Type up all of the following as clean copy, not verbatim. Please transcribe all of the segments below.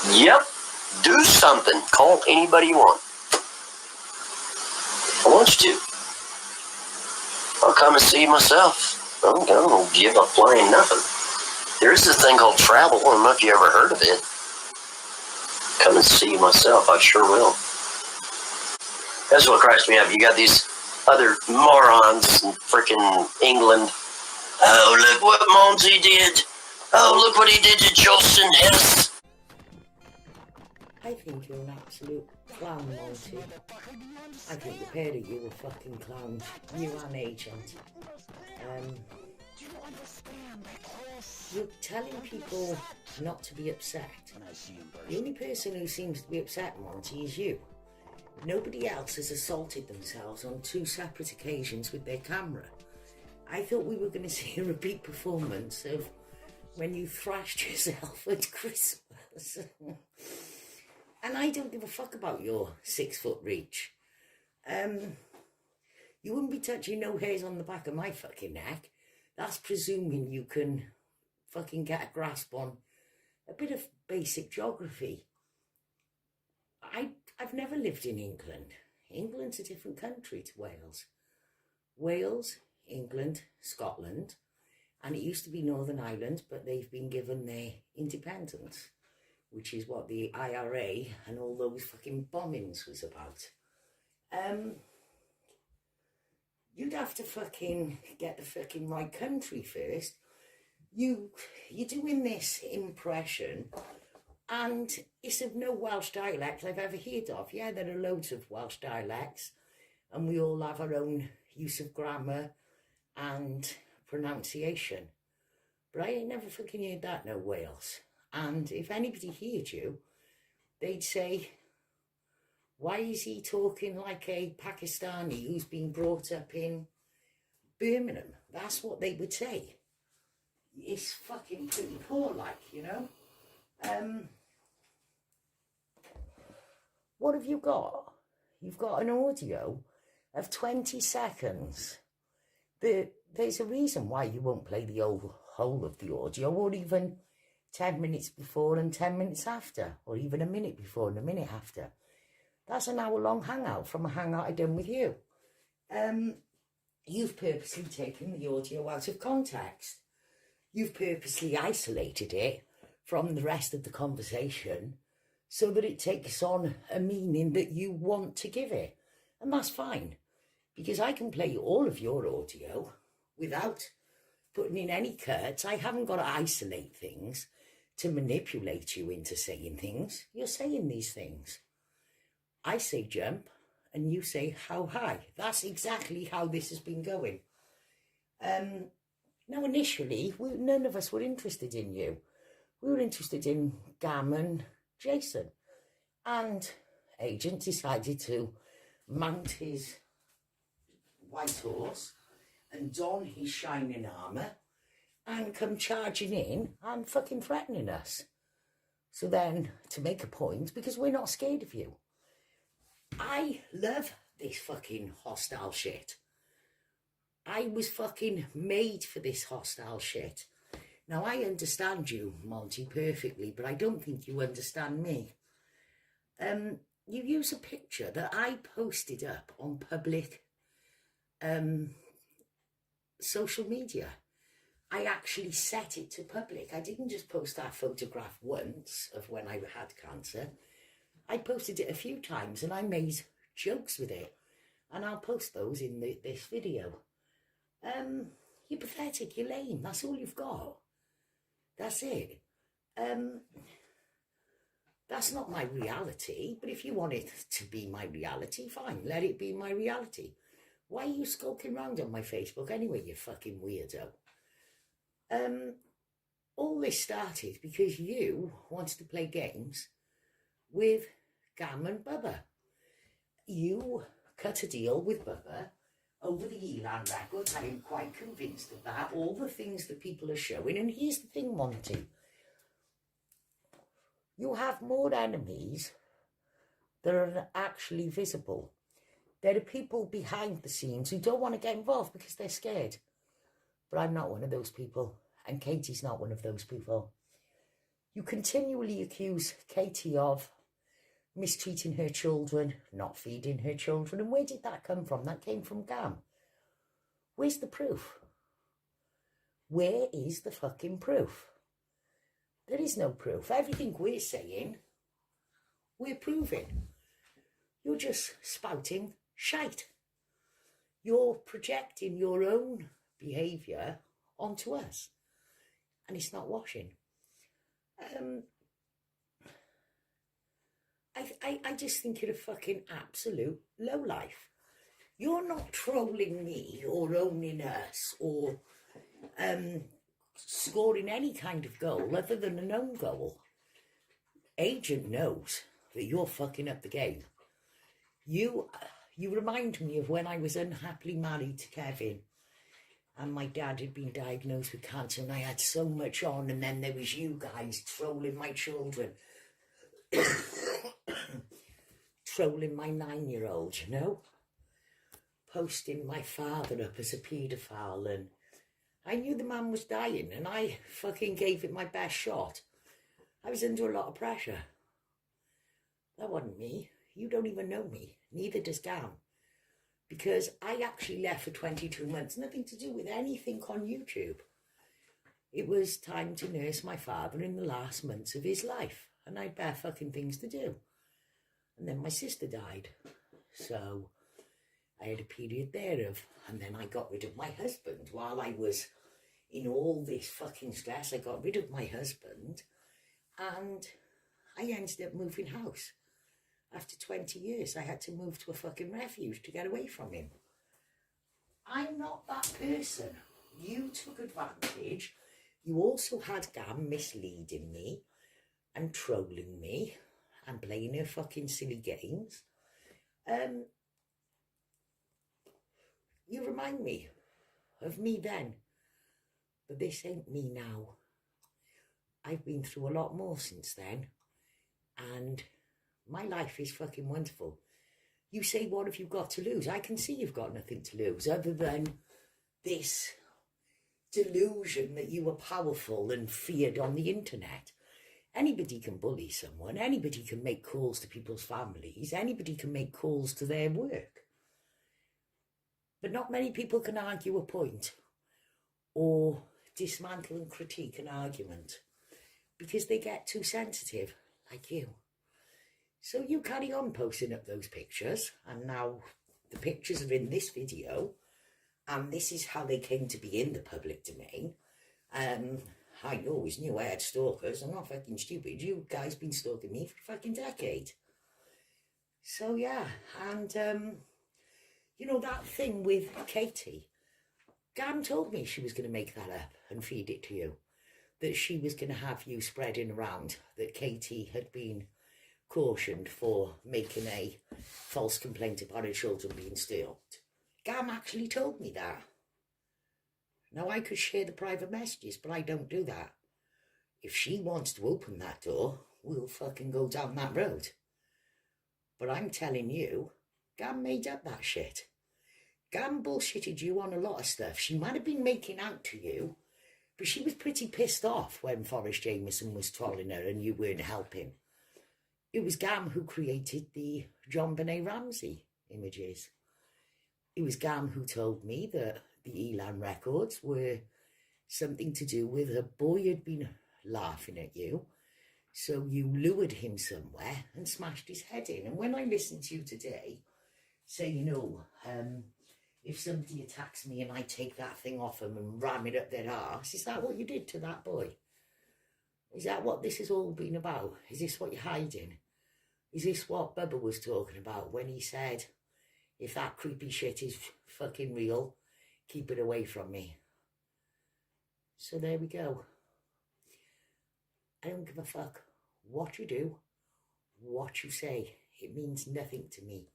Yep. Do something. Call anybody you want. I want you to. I'll come and see you myself. I don't give a flying nothing. There is this thing called travel. I don't know if you ever heard of it. Come and see you myself. I sure will. That's what cracks me up. You got these other morons in freaking England. Oh, look what Monty did. Oh, look what he did to Justin Hess. I think you're an absolute clown, Monty. I think the pair of you are fucking clowns. You and Agent. You're telling people not to be upset. The only person who seems to be upset, Monty, is you. Nobody else has assaulted themselves on 2 separate occasions with their camera. I thought we were going to see a repeat performance of when you thrashed yourself at Christmas. And I don't give a fuck about your 6-foot reach. You wouldn't be touching no hairs on the back of my fucking neck. That's presuming you can fucking get a grasp on a bit of basic geography. I've never lived in England. England's a different country to Wales. Wales, England, Scotland, and it used to be Northern Ireland, but they've been given their independence, which is what the IRA and all those fucking bombings was about. You'd have to fucking get the fucking right country first. You're doing this impression, and it's of no Welsh dialect I've ever heard of. Yeah, there are loads of Welsh dialects, and we all have our own use of grammar and pronunciation. But I ain't never fucking heard that no Wales. And if anybody heard you, they'd say, why is he talking like a Pakistani who's been brought up in Birmingham? That's what they would say. It's fucking pretty poor, like, you know. What have you got? You've got an audio of 20 seconds. There's a reason why you won't play the whole of the audio, or even 10 minutes before and 10 minutes after, or even a minute before and a minute after. That's an hour-long hangout from a hangout I done with you. You've purposely taken the audio out of context. You've purposely isolated it from the rest of the conversation so that it takes on a meaning that you want to give it. And that's fine, because I can play all of your audio without putting in any cuts. I haven't got to isolate things to manipulate you into saying things. You're saying these things. I say jump and you say how high. That's exactly how this has been going. Now, initially, none of us were interested in you. We were interested in Gam and Jason. And Agent decided to mount his white horse and don his shining armour and come charging in and fucking threatening us. So then, to make a point, because we're not scared of you, I love this fucking hostile shit. I was fucking made for this hostile shit. Now, I understand you, Monty, perfectly, but I don't think you understand me. You use a picture that I posted up on public social media. I actually set it to public. I didn't just post that photograph once of when I had cancer. I posted it a few times and I made jokes with it. And I'll post those in this video. You're pathetic, you're lame, that's all you've got. That's it. That's not my reality, but if you want it to be my reality, fine, let it be my reality. Why are you skulking around on my Facebook anyway, you fucking weirdo? All this started because you wanted to play games with Gam and Bubba. You cut a deal with Bubba over the Elan records. I am quite convinced of that. All the things that people are showing. And here's the thing, Monty. You have more enemies that are actually visible. There are people behind the scenes who don't want to get involved because they're scared. But I'm not one of those people. And Katie's not one of those people. You continually accuse Katie of mistreating her children, not feeding her children. And where did that come from? That came from Gam. Where's the proof? Where is the fucking proof? There is no proof. Everything we're saying, we're proving. You're just spouting shite. You're projecting your own behaviour onto us. And it's not washing. I just think you're a fucking absolute lowlife. You're not trolling me or owning us or scoring any kind of goal other than an own goal. Agent knows that you're fucking up the game. You remind me of when I was unhappily married to Kevin and my dad had been diagnosed with cancer and I had so much on, and then there was you guys trolling my children. Trolling my 9-year-old, you know? Posting my father up as a paedophile, and I knew the man was dying and I fucking gave it my best shot. I was under a lot of pressure. That wasn't me. You don't even know me. Neither does Gam. Because I actually left for 22 months. Nothing to do with anything on YouTube. It was time to nurse my father in the last months of his life. And I had bare fucking things to do. And then my sister died. So I had a period there of, and then I got rid of my husband. While I was in all this fucking stress, I got rid of my husband. And I ended up moving house. After 20 years, I had to move to a fucking refuge to get away from him. I'm not that person. You took advantage. You also had Gam misleading me and trolling me and playing her fucking silly games. You remind me of me then. But this ain't me now. I've been through a lot more since then. And my life is fucking wonderful. You say, what have you got to lose? I can see you've got nothing to lose other than this delusion that you were powerful and feared on the internet. Anybody can bully someone. Anybody can make calls to people's families. Anybody can make calls to their work. But not many people can argue a point or dismantle and critique an argument because they get too sensitive, like you. So you carry on posting up those pictures, and now the pictures are in this video, and this is how they came to be in the public domain. I always knew I had stalkers. I'm not fucking stupid. You guys been stalking me for a fucking decade. So yeah, and you know that thing with Katie, Gam told me she was going to make that up and feed it to you, that she was going to have you spreading around that Katie had been cautioned for making a false complaint about her children being stalked. Gam actually told me that. Now I could share the private messages, but I don't do that. If she wants to open that door, we'll fucking go down that road. But I'm telling you, Gam made up that shit. Gam bullshitted you on a lot of stuff. She might have been making out to you, but she was pretty pissed off when Forrest Jameson was trolling her and you weren't helping. It was Gam who created the John Benet Ramsey images. It was Gam who told me that the Elan records were something to do with a boy had been laughing at you. So you lured him somewhere and smashed his head in. And when I listened to you today say, you know, if somebody attacks me and I take that thing off them and ram it up their arse, is that what you did to that boy? Is that what this has all been about? Is this what you're hiding? Is this what Bubba was talking about when he said, if that creepy shit is fucking real, keep it away from me? So there we go. I don't give a fuck what you do, what you say. It means nothing to me.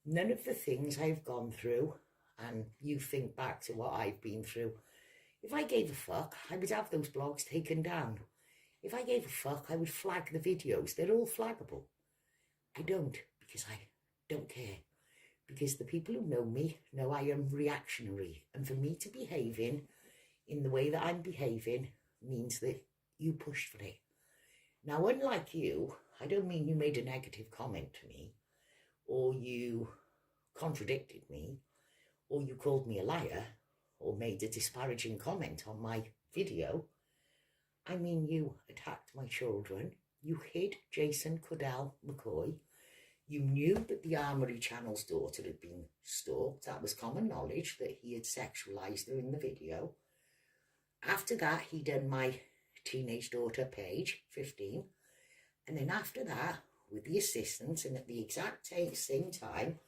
None of the things I've gone through, and you think back to what I've been through, if I gave a fuck, I would have those blogs taken down. If I gave a fuck, I would flag the videos. They're all flaggable. I don't, because I don't care. Because the people who know me know I am reactionary. And for me to behaving in the way that I'm behaving means that you pushed for it. Now, unlike you, I don't mean you made a negative comment to me, or you contradicted me, or you called me a liar, or made a disparaging comment on my video. I mean, you attacked my children. You hid Jason Cordell McCoy. You knew that the Armoury Channel's daughter had been stalked. That was common knowledge that he had sexualised her in the video. After that, he done my teenage daughter, Paige, 15. And then after that, with the assistance and at the exact same time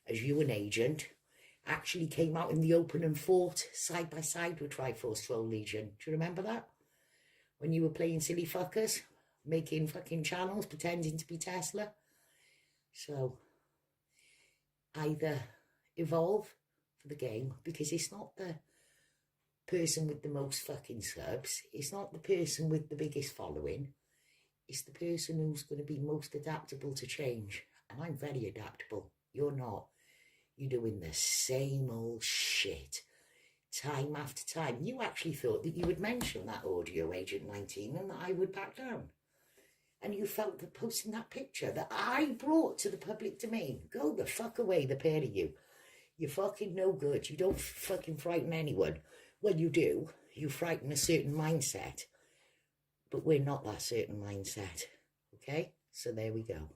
as you and Agent, actually came out in the open and fought side by side with Triforce Troll Legion. Do you remember that? When you were playing silly fuckers, making fucking channels, pretending to be Tesla. So, either evolve for the game, because it's not the person with the most fucking subs, it's not the person with the biggest following, it's the person who's going to be most adaptable to change. And I'm very adaptable. You're not. You're doing the same old shit time after time. You actually thought that you would mention that audio, Agent 19, and that I would back down. And you felt that posting that picture that I brought to the public domain, go the fuck away, the pair of you. You're fucking no good. You don't fucking frighten anyone. Well, you do. You frighten a certain mindset. But we're not that certain mindset. Okay? So there we go.